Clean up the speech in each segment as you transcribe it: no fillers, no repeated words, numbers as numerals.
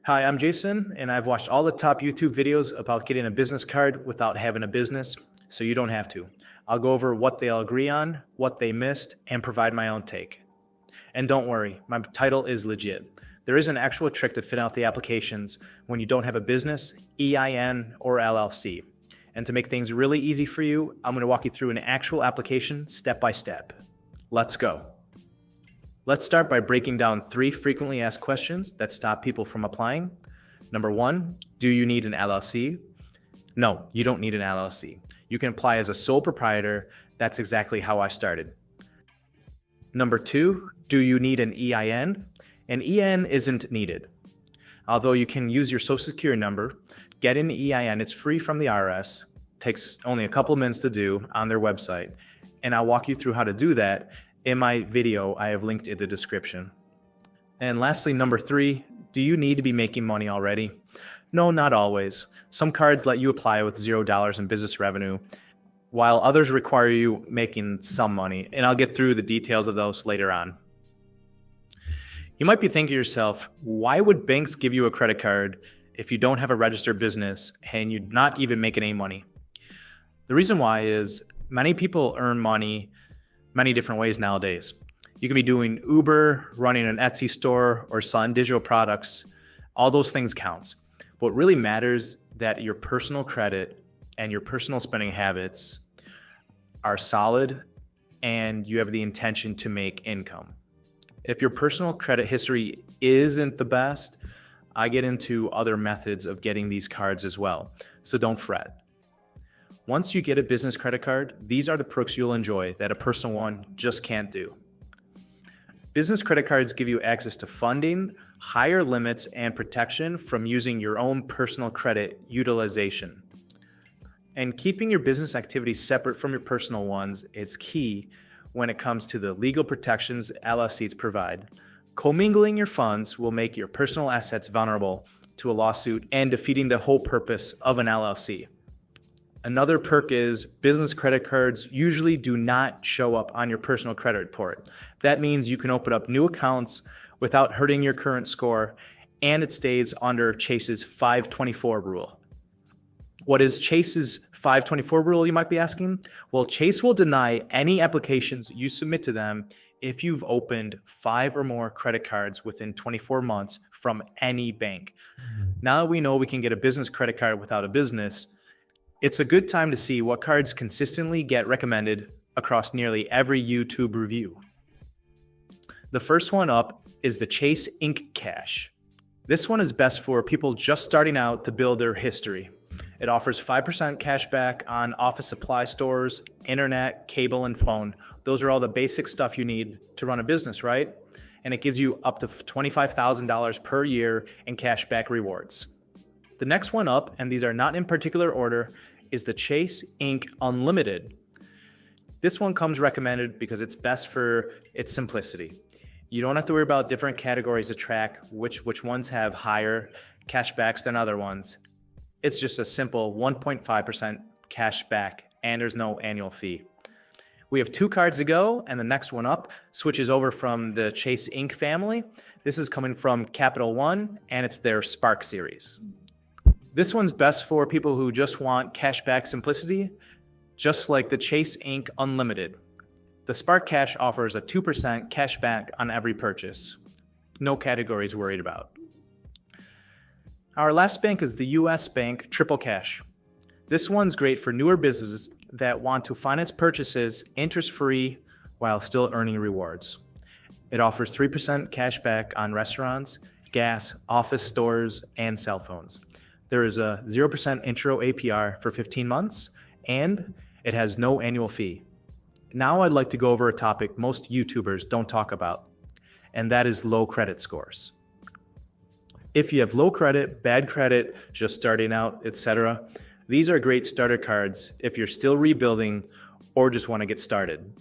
Hi, I'm Jason, and I've watched all the top YouTube videos about getting a business card without having a business, so you don't have to. I'll go over what they all agree on, what they missed, and provide my own take. And don't worry, my title is legit. There is an actual trick to fit out the applications when you don't have a business, EIN, or LLC. And to make things really easy for you, I'm going to walk you through an actual application step by step. Let's go. Let's start by breaking down 3 frequently asked questions that stop people from applying. Number 1, do you need an LLC? No, you don't need an LLC. You can apply as a sole proprietor. That's exactly how I started. Number 2, do you need an EIN? An EIN isn't needed. Although you can use your social security number, get an EIN. It's free from the IRS. Takes only a couple of minutes to do on their website. And I'll walk you through how to do that in my video I have linked in the description. And lastly, number 3, do you need to be making money already? No, not always. Some cards let you apply with $0 in business revenue, while others require you making some money, and I'll get through the details of those later on. You might be thinking to yourself, why would banks give you a credit card if you don't have a registered business and you're not even making any money? The reason why is many people earn money many different ways nowadays. You can be doing Uber, running an Etsy store, or selling digital products. All those things counts. What really matters that your personal credit and your personal spending habits are solid and you have the intention to make income. If your personal credit history isn't the best, I get into other methods of getting these cards as well, so don't fret. Once you get a business credit card, these are the perks you'll enjoy that a personal one just can't do. Business credit cards give you access to funding, higher limits, and protection from using your own personal credit utilization. And keeping your business activities separate from your personal ones is key when it comes to the legal protections LLCs provide. Commingling your funds will make your personal assets vulnerable to a lawsuit and defeating the whole purpose of an LLC. Another perk is business credit cards usually do not show up on your personal credit report. That means you can open up new accounts without hurting your current score, and it stays under Chase's 524 rule. What is Chase's 524 rule, you might be asking? Well, Chase will deny any applications you submit to them if you've opened 5 or more credit cards within 24 months from any bank. Now that we know we can get a business credit card without a business, it's a good time to see what cards consistently get recommended across nearly every YouTube review. The first one up is the Chase Ink Cash. This one is best for people just starting out to build their history. It offers 5% cash back on office supply stores, internet, cable, and phone. Those are all the basic stuff you need to run a business, right? And it gives you up to $25,000 per year in cash back rewards. The next one up, and these are not in particular order, is the Chase Ink Unlimited. This one comes recommended because it's best for its simplicity. You don't have to worry about different categories to track which ones have higher cash backs than other ones. It's just a simple 1.5% cash back, and there's no annual fee. We have 2 cards to go, and the next one up switches over from the Chase Ink family. This is coming from Capital One, and it's their Spark series. This one's best for people who just want cashback simplicity, just like the Chase Ink Unlimited. The Spark Cash offers a 2% cashback on every purchase. No categories worried about. Our last bank is the US Bank Triple Cash. This one's great for newer businesses that want to finance purchases interest-free while still earning rewards. It offers 3% cashback on restaurants, gas, office stores, and cell phones. There is a 0% intro APR for 15 months, and it has no annual fee. Now I'd like to go over a topic most YouTubers don't talk about, and that is low credit scores. If you have low credit, bad credit, just starting out, etc., these are great starter cards if you're still rebuilding or just want to get started.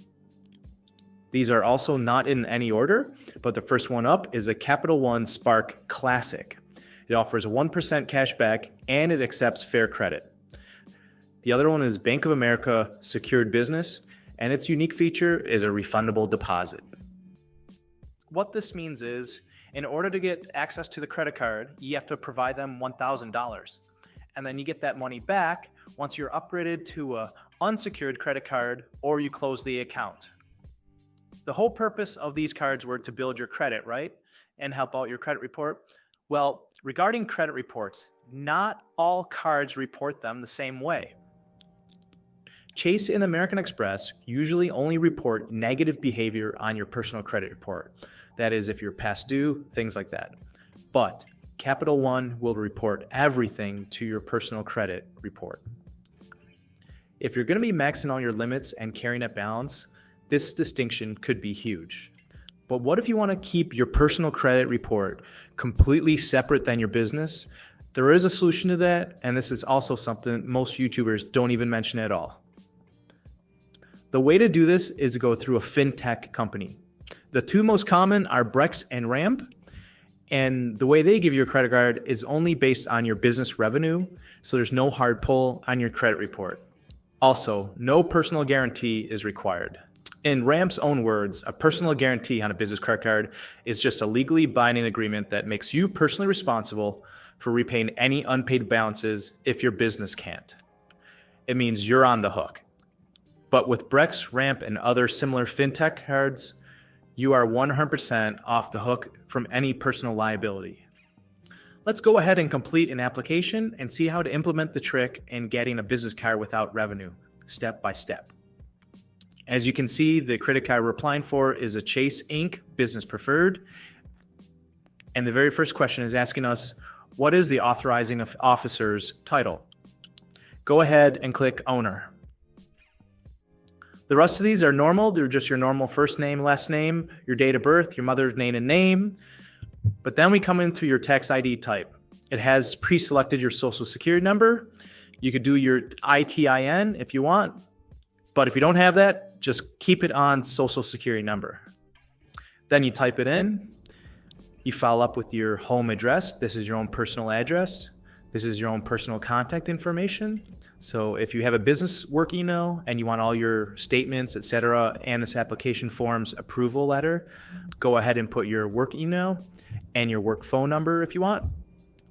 These are also not in any order, but the first one up is a Capital One Spark Classic. It offers 1% cash back and it accepts fair credit. The other one is Bank of America Secured Business, and its unique feature is a refundable deposit. What this means is, In order to get access to the credit card, you have to provide them $1,000. And then you get that money back once you're upgraded to an unsecured credit card or you close the account. The whole purpose of these cards were to build your credit, right? And help out your credit report. Well, regarding credit reports, not all cards report them the same way. Chase and American Express usually only report negative behavior on your personal credit report. That is, if you're past due, things like that. But Capital One will report everything to your personal credit report. If you're going to be maxing all your limits and carrying at balance, this distinction could be huge. But what if you want to keep your personal credit report completely separate than your business? There is a solution to that, and this is also something most YouTubers don't even mention at all. The way to do this is to go through a fintech company. The two most common are Brex and Ramp, and the way they give you a credit card is only based on your business revenue, so there's no hard pull on your credit report. Also, no personal guarantee is required. In Ramp's own words, a personal guarantee on a business credit card is just a legally binding agreement that makes you personally responsible for repaying any unpaid balances if your business can't. It means you're on the hook. But with Brex, Ramp, and other similar fintech cards, you are 100% off the hook from any personal liability. Let's go ahead and complete an application and see how to implement the trick in getting a business card without revenue, step by step. As you can see, the credit card we're applying for is a Chase Inc. Business Preferred. And the very first question is asking us, what is the authorizing officer's title? Go ahead and click Owner. The rest of these are normal. They're just your normal first name, last name, your date of birth, your mother's name and name. But then we come into your tax ID type. It has pre-selected your social security number. You could do your ITIN if you want. But if you don't have that, just keep it on social security number. Then you type it in. You follow up with your home address. This is your own personal address. This is your own personal contact information. So if you have a business work email and you want all your statements, etc., and this application form's approval letter, go ahead and put your work email and your work phone number if you want.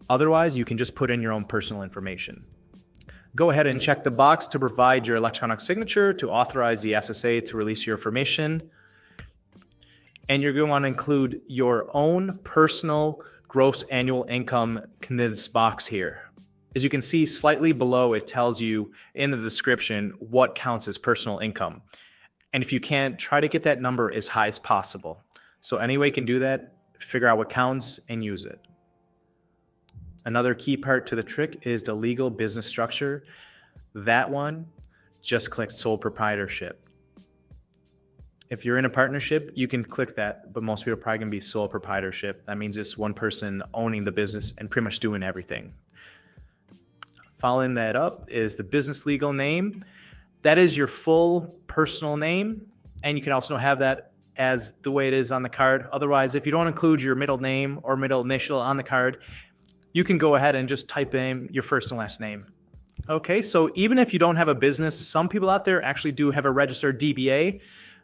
Otherwise, you can just put in your own personal information. Go ahead and check the box to provide your electronic signature to authorize the SSA to release your information. And you're going to want to include your own personal gross annual income in this box here. As you can see slightly below, it tells you in the description what counts as personal income. And if you can't, try to get that number as high as possible. So any way you can do that, figure out what counts and use it. Another key part to the trick is the legal business structure. That one, just click sole proprietorship. If you're in a partnership, you can click that, but most people are probably going to be sole proprietorship. That means it's one person owning the business and pretty much doing everything. Following that up is the business legal name. That is your full personal name, and you can also have that as the way it is on the card. Otherwise, if you don't include your middle name or middle initial on the card, you can go ahead and just type in your first and last name. Okay, so even if you don't have a business, some people out there actually do have a registered DBA.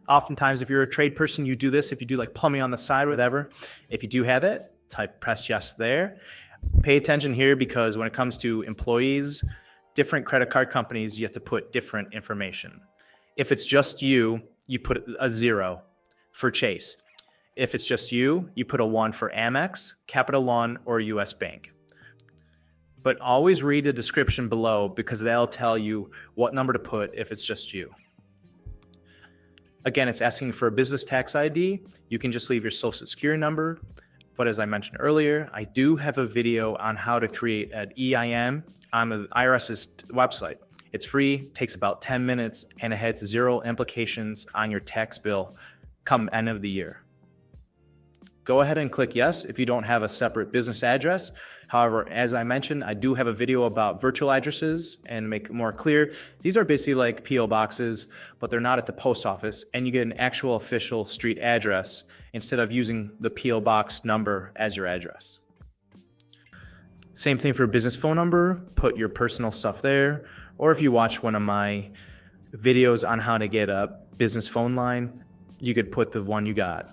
Oftentimes, if you're a trade person, you do this. If you do like plumbing on the side or whatever, if you do have it, press yes there. Pay attention here because when it comes to employees, different credit card companies, you have to put different information. If it's just you, you put a 0 for Chase. If it's just you, you put a 1 for Amex, Capital One, or US Bank. But always read the description below because they'll tell you what number to put if it's just you. Again, it's asking for a business tax ID. You can just leave your social security number. But as I mentioned earlier, I do have a video on how to create an EIN on the IRS's website. It's free, takes about 10 minutes, and it has 0 implications on your tax bill come end of the year. Go ahead and click yes if you don't have a separate business address. However, as I mentioned, I do have a video about virtual addresses and make it more clear. These are basically like P.O. boxes, but they're not at the post office, and you get an actual official street address instead of using the P.O. box number as your address. Same thing for a business phone number, put your personal stuff there, or if you watch one of my videos on how to get a business phone line, you could put the one you got.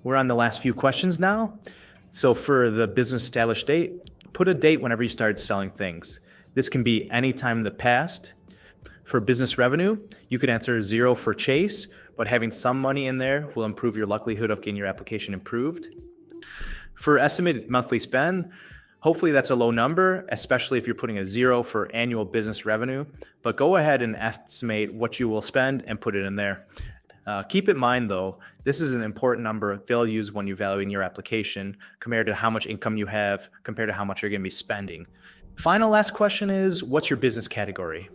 We're on the last few questions now. So for the business established date, put a date whenever you started selling things. This can be any time in the past. For business revenue, you could answer 0 for Chase, but having some money in there will improve your likelihood of getting your application approved. For estimated monthly spend, hopefully that's a low number, especially if you're putting a 0 for annual business revenue, but go ahead and estimate what you will spend and put it in there. Keep in mind though, this is an important number they'll use when you're evaluating your application compared to how much income you have, compared to how much you're going to be spending. Final last question is, what's your business category?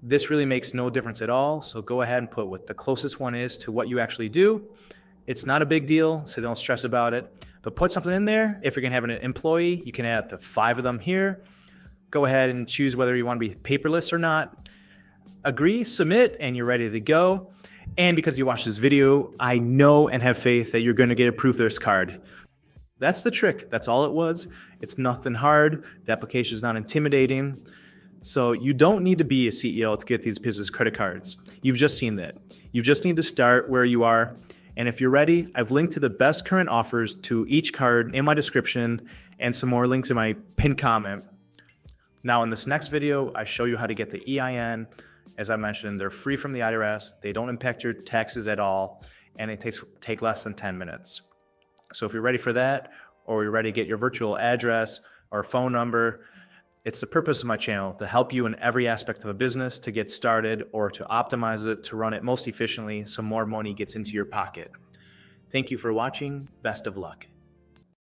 This really makes no difference at all, so go ahead and put what the closest one is to what you actually do. It's not a big deal, so don't stress about it, but put something in there. If you're going to have an employee, you can add up to 5 of them here. Go ahead and choose whether you want to be paperless or not. Agree, submit, and you're ready to go. And because you watched this video, I know and have faith that you're going to get approved for this card. That's the trick. That's all it was. It's nothing hard. The application is not intimidating. So you don't need to be a CEO to get these business credit cards. You've just seen that. You just need to start where you are. And if you're ready, I've linked to the best current offers to each card in my description and some more links in my pinned comment. Now in this next video, I show you how to get the EIN. As I mentioned, they're free from the IRS. They don't impact your taxes at all, and it take less than 10 minutes. So if you're ready for that, or you're ready to get your virtual address or phone number, it's the purpose of my channel to help you in every aspect of a business to get started or to optimize it to run it most efficiently so more money gets into your pocket. Thank you for watching. Best of luck.